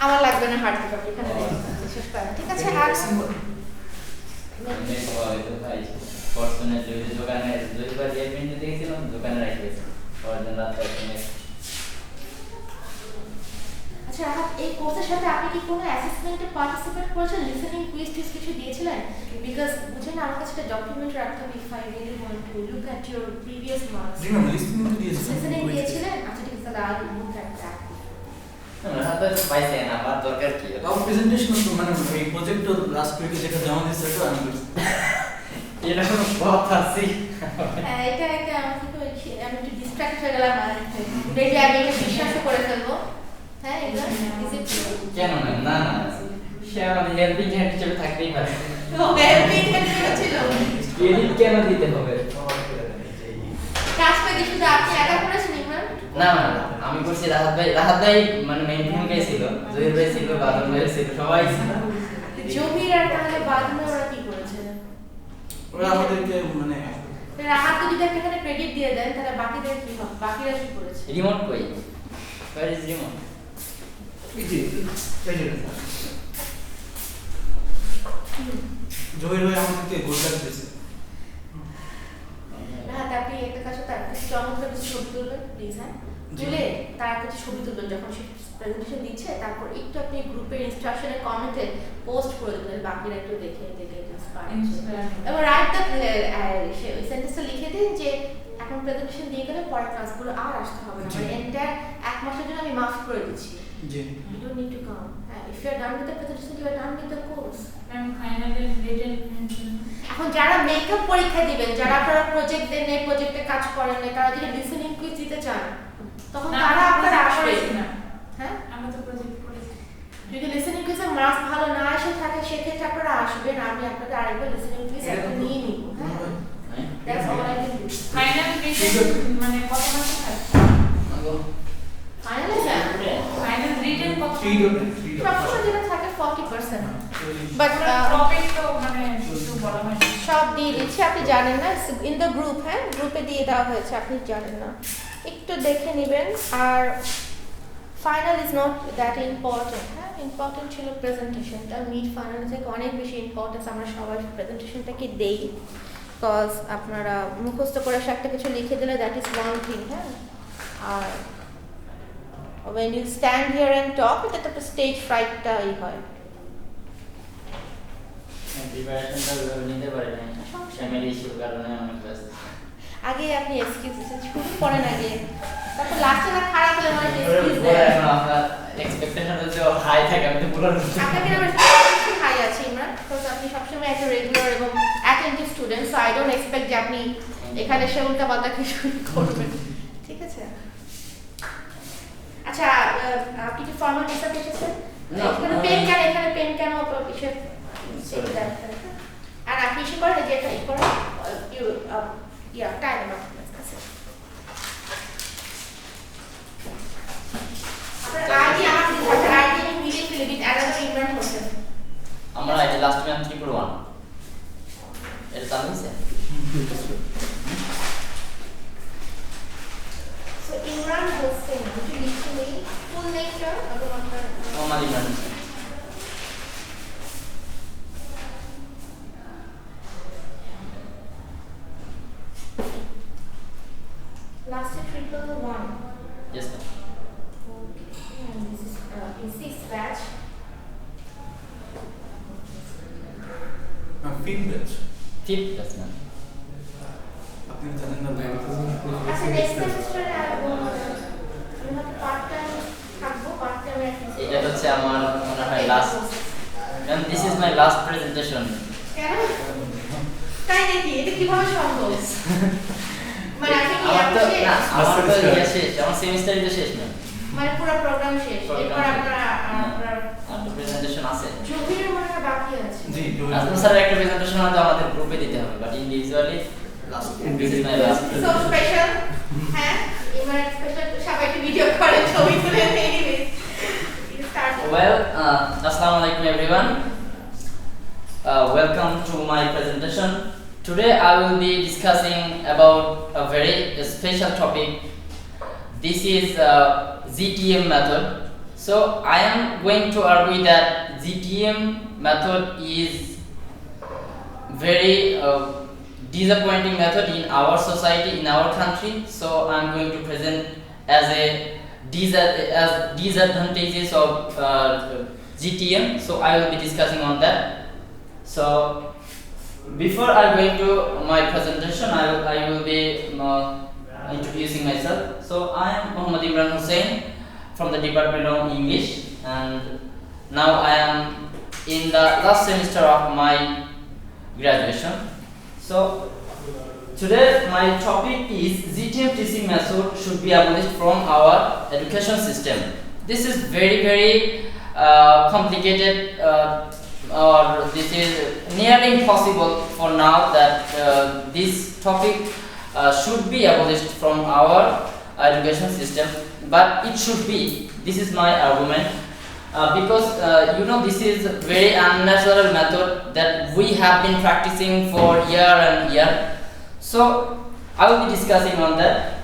আমার লাগবে না হার্ড কপি, এখানে শেষ করা ঠিক আছে। আর আচ্ছা, এই কোর্সের সাথে আপনি কি কোনো অ্যাসেসমেন্টে পার্টিসিপেট করেছেন? লিসেনিং কুইজ টিস কিছু দিয়েছিলেন? বিকজ বুঝেন আমার কাছে একটা ডকুমেন্ট রাখতে হবে if I really want to look at your previous marks. G ma'am, listening দিয়েছিলেন। লিসেনিং দিয়েছিলেন? আচ্ছা ঠিক আছে, তাহলে আই লুক অ্যাট দ্যাট। হাতে পাইছে না, আমার দরকার কি? তাও প্রেজেন্টেশন তো মানে এই প্রজেক্টর লাস্ট উইকে যেটা জমা দিয়েছে তো আমি করছি। এটা কোনো কথা আছে? হ্যাঁ, এটা আমি একটু ডিস্ট্রাক্ট হয়ে গেলাম, আর মেবি আমি এটা বিশ্বাস করে ফেলবো। হ্যাঁ, এটা কেন না? না না, সে আমাদের হেল্পিং হ্যান্ড হিসেবে থাকতেই পারে। হেল্পিং হ্যান্ড ছিল। ক্রেডিট কেন দিতে হবে? কাজটা কি শুধু আপনি একা করেছেন ইমরান? না না, আমি করছি। রাহাত ভাই মানে মেইন ভূমিকায় ছিল, জহির ভাই ছিল, বাদল ভাই ছিল, সবাই ছিল। জহির আর তাহলে বাদল ওরা কি করেছে? ওরা আমাদেরকে মানে রাহাত যদি এখানে ক্রেডিট দিয়ে দেন তাহলে বাকিদের কি হবে? বাকিরা কি করেছে? রিমোট কই? Where is remote? জহির ভাই আমাদেরকে গোলটা দিয়েছে। রাহাত, আপনি একটা কাজ তার চমৎকার কিছু ছবি তুলবেন প্লিজ। হ্যাঁ, তুলে তার কাছে ছবি তুলবেন যখন সে প্রেজেন্টেশন দিচ্ছে, তারপর একটু আপনি গ্রুপের ইনস্ট্রাকশনে কমেন্টে পোস্ট করে দেবেন, বাকিরা একটু দেখে দেখে এবং রাইট দ্য ওই সেন্টেন্সটা লিখে দিন যে এখন প্রেজেন্টেশন দিয়ে গেলে পরে ক্লাসগুলো আর আসতে হবে না, মানে এন্টায়ার এক মাসের জন্য আমি মাফ করে দিচ্ছি। জি, you don't need to come. If you are done with the presentation, you are done with the course. And finally written. এখন যারা মেকআপ পরীক্ষা দিবেন, যারা আপনারা প্রজেক্ট দেন, এই প্রজেক্টে কাজ করেন না, তারা যদি লিসেনিং কুইজ দিতে চান তখন তারা আপনারা আসবেন না। হ্যাঁ, আমরা তো প্রজেক্ট করেছি। যদি লিসেনিং কুইজে মার্কস ভালো না এসে থাকে সেক্ষেত্রে আপনারা আসবেন, আমি আপনাদের আরেকবার লিসেনিং কুইজ একবার নিয়ে নিব। হ্যাঁ, that's all I can do. Final written মানে কত মার্কস থাকে? ফাইনাল এক্সাম ফাইনাল রিটেন কত? 3 সবসময় যেটা থাকে 40%, বাট টপিক তো মানে কিছু বলা হয় না। সব দিয়ে দিচ্ছি, আপনি জানেন না, ইন দ্য গ্রুপ। হ্যাঁ, গ্রুপে দিয়ে দেওয়া হয়েছে, আপনি জানেন না, একটু দেখে নেবেন। আর final is not that important. হ্যাঁ, ইম্পর্টেন্ট ছিল প্রেজেন্টেশনটা। মিড ফাইনাল থেকে অনেক বেশি ইম্পর্টেন্স আমরা সবাই প্রেজেন্টেশনটাকে দেই, বিকজ আপনারা মুখস্থ করে একটা কিছু লিখে দিলে দ্যাট ইজ ওয়ান থিং। হ্যাঁ, আর when you stand here and talk, এটা একটা স্টেজ ফ্রাইটটাই হয়। প্রিপারেশনটা ওইভাবে নিতে পারি না, ফ্যামিলি ইস্যুর কারণে অনেক ব্যস্ত। আগে আপনি এক্সকিউজ দিচ্ছেন, শুরু করেন আগে, তারপর লাস্টে না খারাপ হলে মানে এক্সকিউজ দেন। আপনার এক্সপেকটেশন যদি হাই থাকে আমি তো পুরো আপনাকে না বেশি হাই আছে ইমরান, বিকজ আপনি সবসময় একটা রেগুলার এবং attentive student, so I don't expect যে আপনি এখানে সে উল্টা পাল্টা কিছু করবেন। ঠিক আছে? আচ্ছা, আপনি কি ফর্মাল ড্রেস আপ এসেছেন? এখানে পেন কেন, এখানে পেন কেন কিসের? আর আপনি ইস্যু করেন যে এটা করেন টাইম আপনার আইডি আমার দিতে আইডি আমি মিলিয়ে ফেলে দিই, অ্যাডাল্ট ইমরান হোসেন। আমরা এটা লাস্ট টাইম 3.1 এটা চালু হয়েছে। So Imran Hossain, would you need to name full name sir? Mohammad Imran Hossain. Last 111. Yes ma'am. Okay, and this is in 6th batch. Fifth batch. 5th batch ma'am. আপনি জানেন না ভাই? আচ্ছা, next সেমিস্টারে আমি হয়তো পার্ট টাইম থাকবো, part টাইমে এটা হচ্ছে আমার মনে হয় last, ma'am this is my last presentation. কেন? তাই নাকি? এটা কিভাবে সম্ভব? মানে আপনি কি আমার তো শেষ? না, আমার তো ইয়ে শেষ, আমার সেমিস্টারই তো শেষ না, মানে পুরো প্রোগ্রাম শেষ, এরপর আপনারা প্রেজেন্টেশন আছে। জহিরের মনে হয় বাকি আছে। জি, আজকে স্যার একটা প্রেজেন্টেশন হয়তো আমাদের গ্রুপে দিতে হবে, but individually last this is my last. So special. হ্যাঁ, এবার স্পেশাল সবাইকে ভিডিও করে ছবি তুলে anyway start. Well, assalamu alaikum everyone. Welcome to my presentation. Today I will be discussing about a very special topic. This is ZTM method. So I am going to argue that GTM method is very disappointing method in our society, in our country. So I am going to present as disadvantages of GTM. So I will be discussing on that. So before I go into my presentation, I will be introducing myself. So I am Muhammad Imran Hussain from the Department of English, and now I am in the last semester of my graduation. So today my topic is GTM teaching method should be abolished from our education system. This is very complicated, or this is nearly impossible for now that this topic should be abolished from our education system, but it should be. This is my argument, because this is a very unnatural method that we have been practicing for year and year. So I will be discussing on that.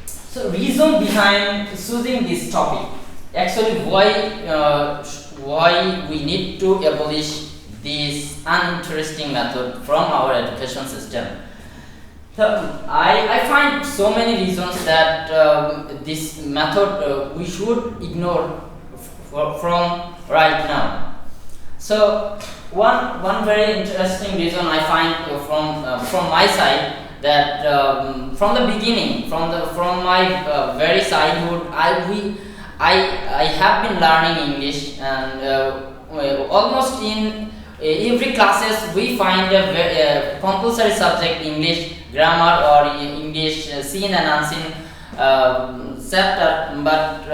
So reason behind choosing this topic, actually why we need to abolish this uninteresting method from our education system. So I find so many reasons that this method we should ignore from right now. So one very interesting reason I find from my side, that from the beginning, from my very childhood, I have been learning English, and almost in every classes we find a compulsory subject, English grammar or English seen and unseen chapter. But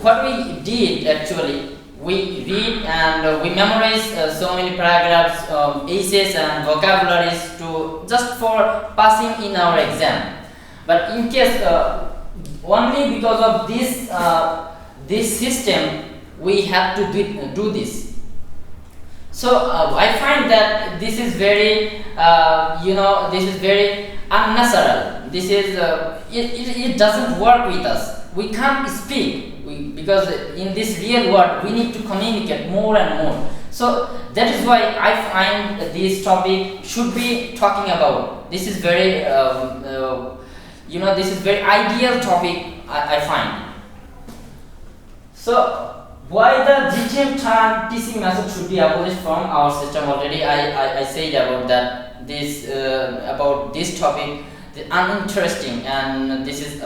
what we did actually, we read and we memorize so many paragraphs, essays and vocabularies to just for passing in our exam. But in case only because of this system we have to do this. So I find that this is very this is very unnatural. This is it doesn't work with us. We can't speak because in this real world we need to communicate more and more. So that is why I find this topic should be talking about. This is very this is very ideal topic I find. So why the GTM teaching method should be abolished from our system? Already I said about that, this about this topic, the uninteresting, and this is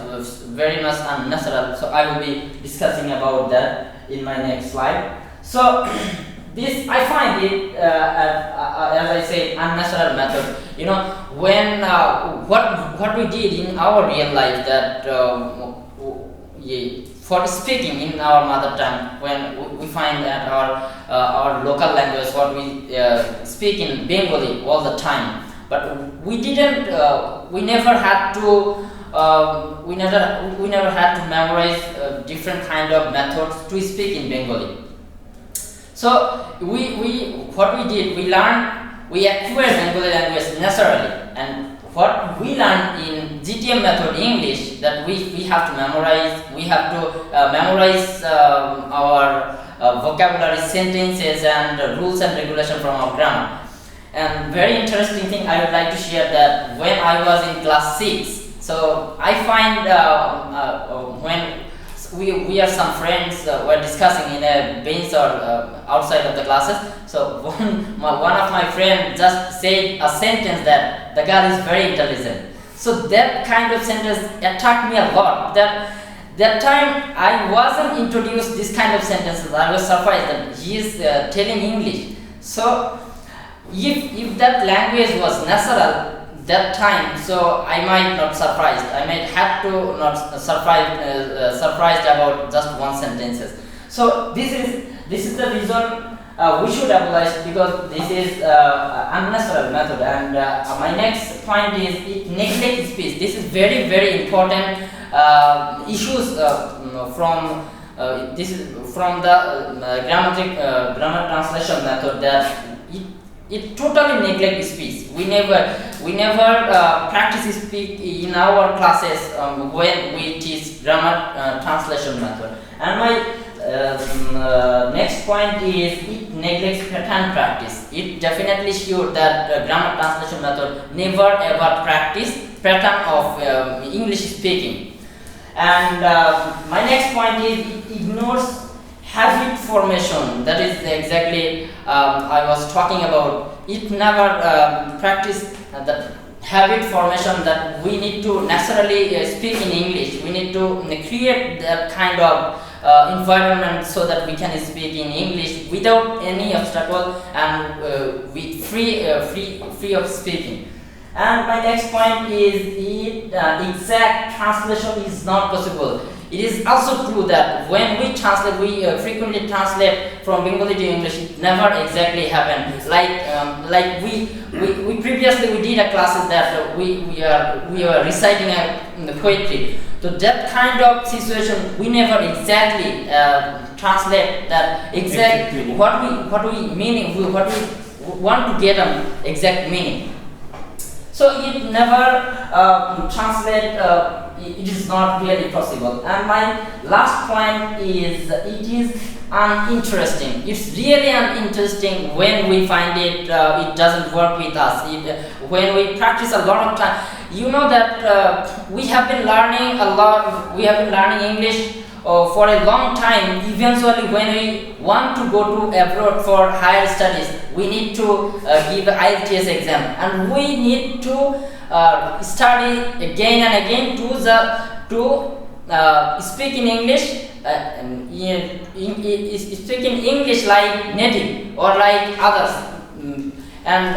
very much unnatural. So I will be discussing about that in my next slide. So this I find it as I say unnatural method. When what we did in our real life, that for speaking in our mother tongue, when we find that our local language, what we speak in Bengali all the time, but we didn't we never had to memorize different kind of methods to speak in Bengali. So what we did, we acquired Bengali language naturally, and what we learned in GTM method English, that we have to memorize. We have to memorize our vocabulary, sentences, and rules and regulations from our grammar. And very interesting thing I would like to share, that when I was in class 6, so I find when we are some friends were discussing in a bench or outside of the classes. So one of my friends just said a sentence that the girl is very intelligent. So that kind of sentence attacked me a lot. That time I wasn't introduced this kind of sentences. I was surprised that he is telling English. So if that language was natural that time, so I might not surprised. I might have to not surprised about just one sentences. So this is the reason we should abolish, because this is unnatural method. And my next point is it neglects speech. This is very important issues from this is from the grammar translation method, that it totally neglect speech. We never practice speak in our classes when we teach grammar translation method. And my next point is it neglects pattern practice. It definitely sure that grammar translation method never ever practice pattern of English speaking. And my next point is it ignores habit formation. That is exactly I was talking about. It never practice the habit formation that we need to naturally speak in English. We need to create that kind of environment so that we can speak in English without any obstacle and with free of speaking. And my next point is exact translation is not possible. It is also true that when we translate, we frequently translate from Bengali to English. It never exactly happen. Like we previously we did a classes that we are reciting a poetry. So that kind of situation we never exactly translate that exact what we meaning what we want to get an exact meaning. So it never translate. It is not really possible. And my last point is it is uninteresting. It's really uninteresting when we find it doesn't work with us. When we practice a lot of time, you know that we have been learning a lot. We have been learning English for a long time. Eventually, when we want to go to abroad for higher studies, we need to give IELTS exam, and we need to study again and again to speak in English. Speak in English like native or like others. And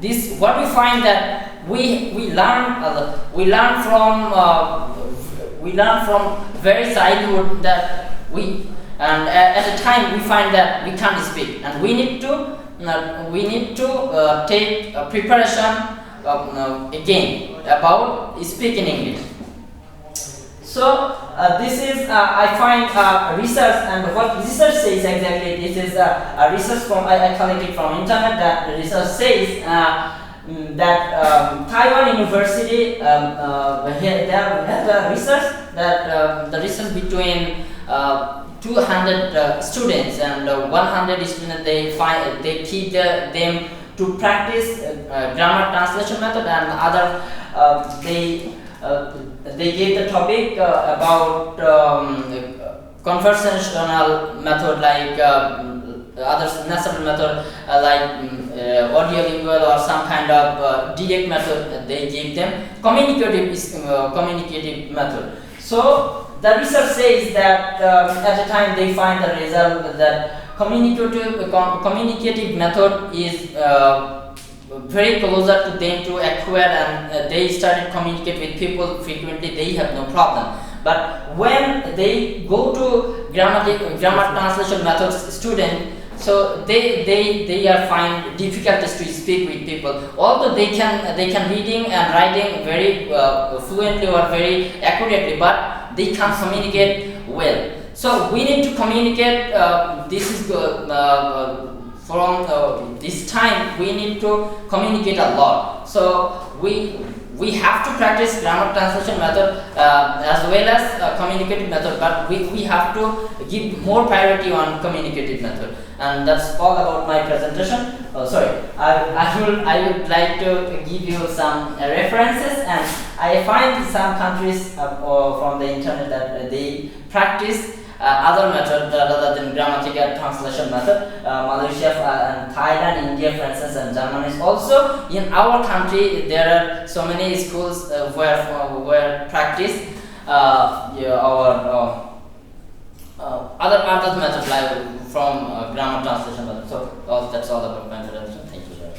this what we find that we learn from very childhood that and at a time we find that we can't speak, and we need to take preparation again about speaking English. So this is I find research, and what research says exactly. This is a research from I collected from internet. That the research says that Taiwan University they have a research that the research between 200 students and 100 students they keep them to practice grammar translation method, and other they gave the topic about conversational method like other natural method like audiolingual or some kind of direct method. They gave them communicative method. So the research says that at the time they find the result that communicative method is very closer to them to acquire, and they started communicate with people frequently. They have no problem. But when they go to grammar translation methods student, so they are find difficulties to speak with people. Although they can reading and writing very fluently or very accurately, but they can't communicate well. So we need to communicate. This is from this time we need to communicate a lot. So we have to practice grammar translation method as well as communicative method, but we have to give more priority on communicative method. And that's all about my presentation. I would like to give you some references, and I find some countries from the internet that they practice other method rather than grammatical translation method. Malaysia and Thailand, India, France and Germany. Also in our country there are so many schools where practice our other method like from grammar translation method. So that's all about my presentation. Thank you very much.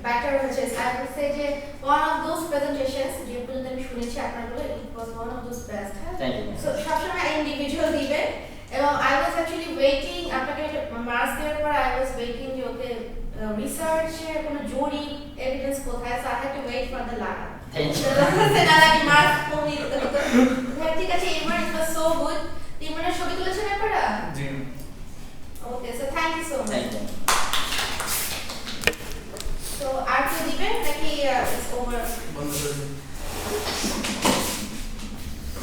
Better hয়েছে I would say যে one of those presentations যেগুলো আমি শুনেছি আপনাদের it was one of those best. Thank you. So সবসময় individual দিবেন, এবং I was actually waiting আপনাকে marks দেওয়ার পর I was waiting যে ওকে research এর কোনো জরিপ evidence কোথায়, so I had to wait for the lab. Thank you. সেটা লাগি মার্কস কমিয়ে দিতে হতো। ঠিক আছে, এবার it was so good. ইমরানের ছবি তুলেছেন আপনারা? জি। yeah, it's over. বন্ধ করে দিন।